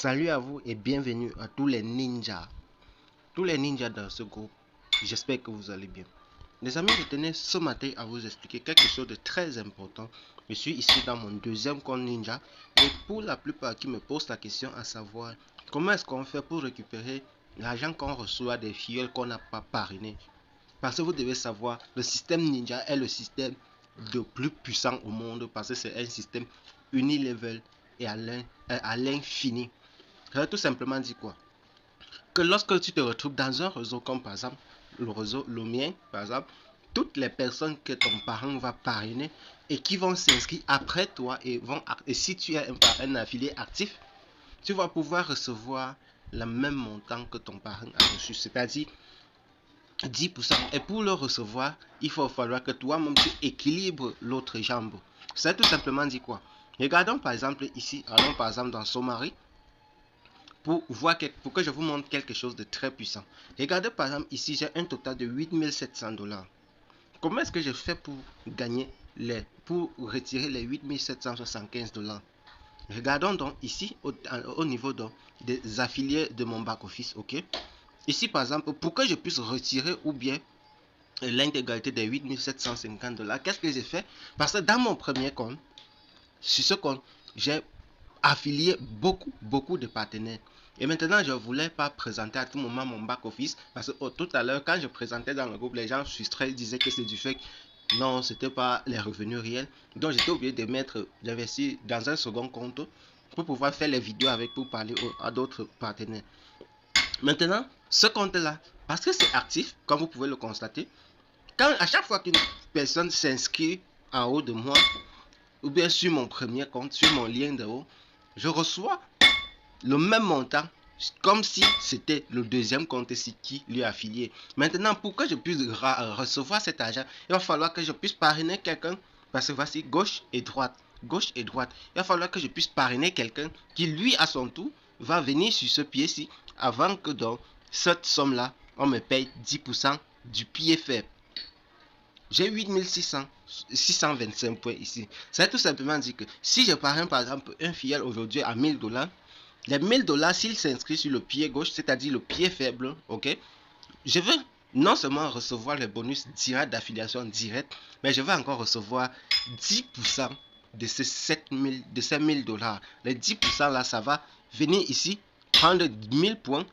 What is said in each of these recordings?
Salut à vous et bienvenue à tous les ninjas. Tous les ninjas dans ce groupe, j'espère que vous allez bien. Les amis, je tenais ce matin à vous expliquer quelque chose de très important. Je suis ici dans mon deuxième compte ninja et pour la plupart qui me posent la question à savoir comment est-ce qu'on fait pour récupérer l'argent qu'on reçoit des filleuls qu'on n'a pas parrainés. Parce que vous devez savoir, le système ninja est le système le plus puissant au monde parce que c'est un système unilevel et à l'infini. Ça veut tout simplement dire quoi? Que lorsque tu te retrouves dans un réseau comme par exemple le mien, par exemple, toutes les personnes que ton parent va parrainer et qui vont s'inscrire après toi et si tu es un affilié actif, tu vas pouvoir recevoir le même montant que ton parent a reçu, c'est-à-dire 10%. Et pour le recevoir, il faut falloir que toi-même tu équilibres l'autre jambe. Ça tout simplement dit quoi? Regardons par exemple ici, allons par exemple dans Somari pour que je vous montre quelque chose de très puissant. Regardez par exemple ici, j'ai un total de 8700 $. Comment est-ce que je fais pour pour retirer les 8775 $? Regardons donc ici au niveau des affiliés de mon back office, ok. Ici par exemple, pour que je puisse retirer ou bien l'intégralité des 8750 $, qu'est-ce que j'ai fait? Parce que dans mon premier compte, sur ce compte, j'ai affilié beaucoup de partenaires. Et maintenant, je ne voulais pas présenter à tout moment mon back-office parce que tout à l'heure, quand je présentais dans le groupe, les gens frustrés disaient que c'est du fake. Non, ce n'était pas les revenus réels. Donc, j'étais obligé de d'investir dans un second compte pour pouvoir faire les vidéos avec, pour parler à d'autres partenaires. Maintenant, ce compte-là, parce que c'est actif, comme vous pouvez le constater, à chaque fois qu'une personne s'inscrit en haut de moi, ou bien sur mon premier compte, sur mon lien de haut, je reçois le même montant comme si c'était le deuxième compte ici qui lui est affilié. Maintenant, pour que je puisse recevoir cet argent, il va falloir que je puisse parrainer quelqu'un. Parce que voici gauche et droite. Gauche et droite. Il va falloir que je puisse parrainer quelqu'un qui, lui, à son tour, va venir sur ce pied-ci avant que dans cette somme-là, on me paye 10% du pied faible. J'ai 8625 points ici. Ça veut tout simplement dire que si je parraine par exemple un filleul aujourd'hui à 1000 $, les 1000 $, s'il s'inscrit sur le pied gauche, c'est-à-dire le pied faible, ok, je veux non seulement recevoir les bonus directs d'affiliation directe, mais je vais encore recevoir 10% de ces 1000 $. Les 10% là, ça va venir ici prendre 1000 points.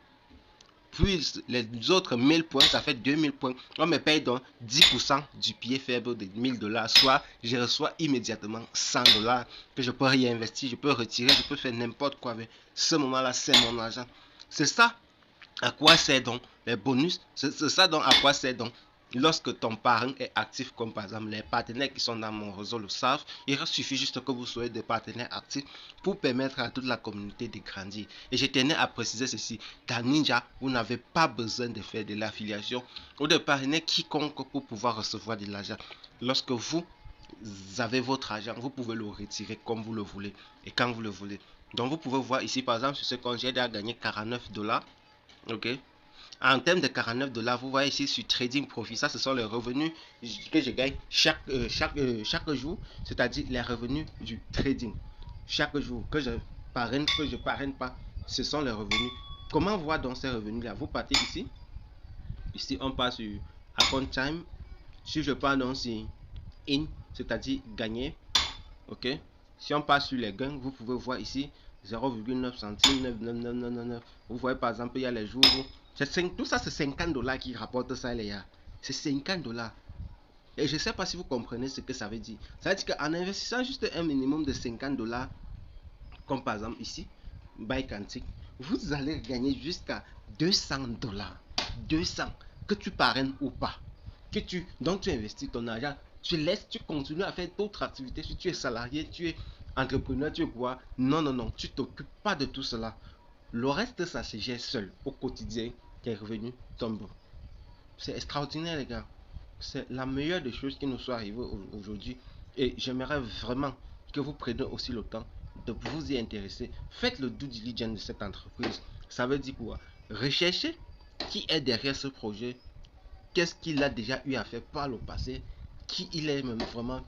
Puis les autres 1000 points, ça fait 2000 points. On me paye donc 10% du pied faible de 1000 $. Soit je reçois immédiatement 100 $ que je peux réinvestir, je peux retirer, je peux faire n'importe quoi avec. Ce moment-là, c'est mon argent. C'est ça à quoi sert donc les bonus. C'est ça donc à quoi sert donc lorsque ton parrain est actif, comme par exemple les partenaires qui sont dans mon réseau le savent. Il suffit juste que vous soyez des partenaires actifs pour permettre à toute la communauté de grandir. Et je tenais à préciser ceci, dans Ninja, vous n'avez pas besoin de faire de l'affiliation ou de parrainer quiconque pour pouvoir recevoir de l'argent. Lorsque vous avez votre argent, vous pouvez le retirer comme vous le voulez et quand vous le voulez. Donc vous pouvez voir ici par exemple sur ce compte, j'ai déjà gagné 49 $. Ok. En termes de 49 $, vous voyez ici sur Trading Profit, ça ce sont les revenus que je gagne chaque jour, c'est-à-dire les revenus du trading. Chaque jour que je parraine pas, ce sont les revenus. Comment voir donc ces revenus-là? Vous partez ici. Ici, on passe sur Account Time. Si je pars donc sur In, c'est-à-dire gagner. Ok. Si on passe sur les gains, vous pouvez voir ici 0,9 centimes, 9. Vous voyez par exemple, il y a les jours où tout ça c'est 50 $ qui rapporte ça les gars. C'est 50 $. Et je ne sais pas si vous comprenez ce que ça veut dire. Ça veut dire qu'en investissant juste un minimum de 50 $, comme par exemple ici, Buy Quantic, vous allez gagner jusqu'à 200 $. 200, que tu parraines ou pas. Donc tu investis ton argent, tu continues à faire d'autres activités. Si tu es salarié, tu es entrepreneur, tu es quoi? Non, tu t'occupes pas de tout cela. Le reste, ça se gère seul au quotidien. Tes revenus tombent. C'est extraordinaire, les gars. C'est la meilleure des choses qui nous soit arrivée aujourd'hui. Et j'aimerais vraiment que vous preniez aussi le temps de vous y intéresser. Faites le due diligence de cette entreprise. Ça veut dire quoi? Recherchez qui est derrière ce projet. Qu'est-ce qu'il a déjà eu à faire par le passé? Qui il est vraiment?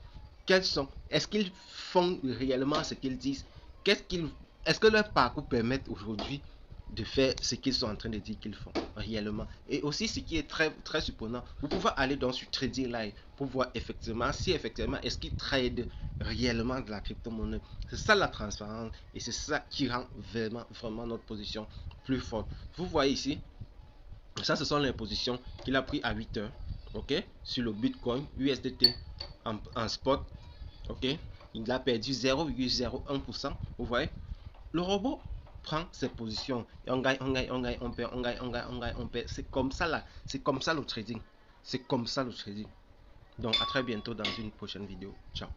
Quels sont? Est-ce qu'ils font réellement ce qu'ils disent? Qu'est-ce qu'ils est-ce que leur parcours permet aujourd'hui de faire ce qu'ils sont en train de dire qu'ils font réellement? Et aussi, ce qui est très, très surprenant, vous pouvez aller dans sur Trading Live pour voir effectivement si effectivement est-ce qu'ils trade réellement de la crypto-monnaie. C'est ça la transparence et c'est ça qui rend vraiment, vraiment notre position plus forte. Vous voyez ici, ça ce sont les positions qu'il a pris à 8 heures, ok, sur le Bitcoin USDT en spot, ok. Il a perdu 0,01%. Vous voyez, le robot prend ses positions et on gagne, on gagne, on gagne, on perd, on gagne, on gagne, on gagne, on perd. C'est comme ça là, c'est comme ça le trading. C'est comme ça le trading. Donc à très bientôt dans une prochaine vidéo. Ciao.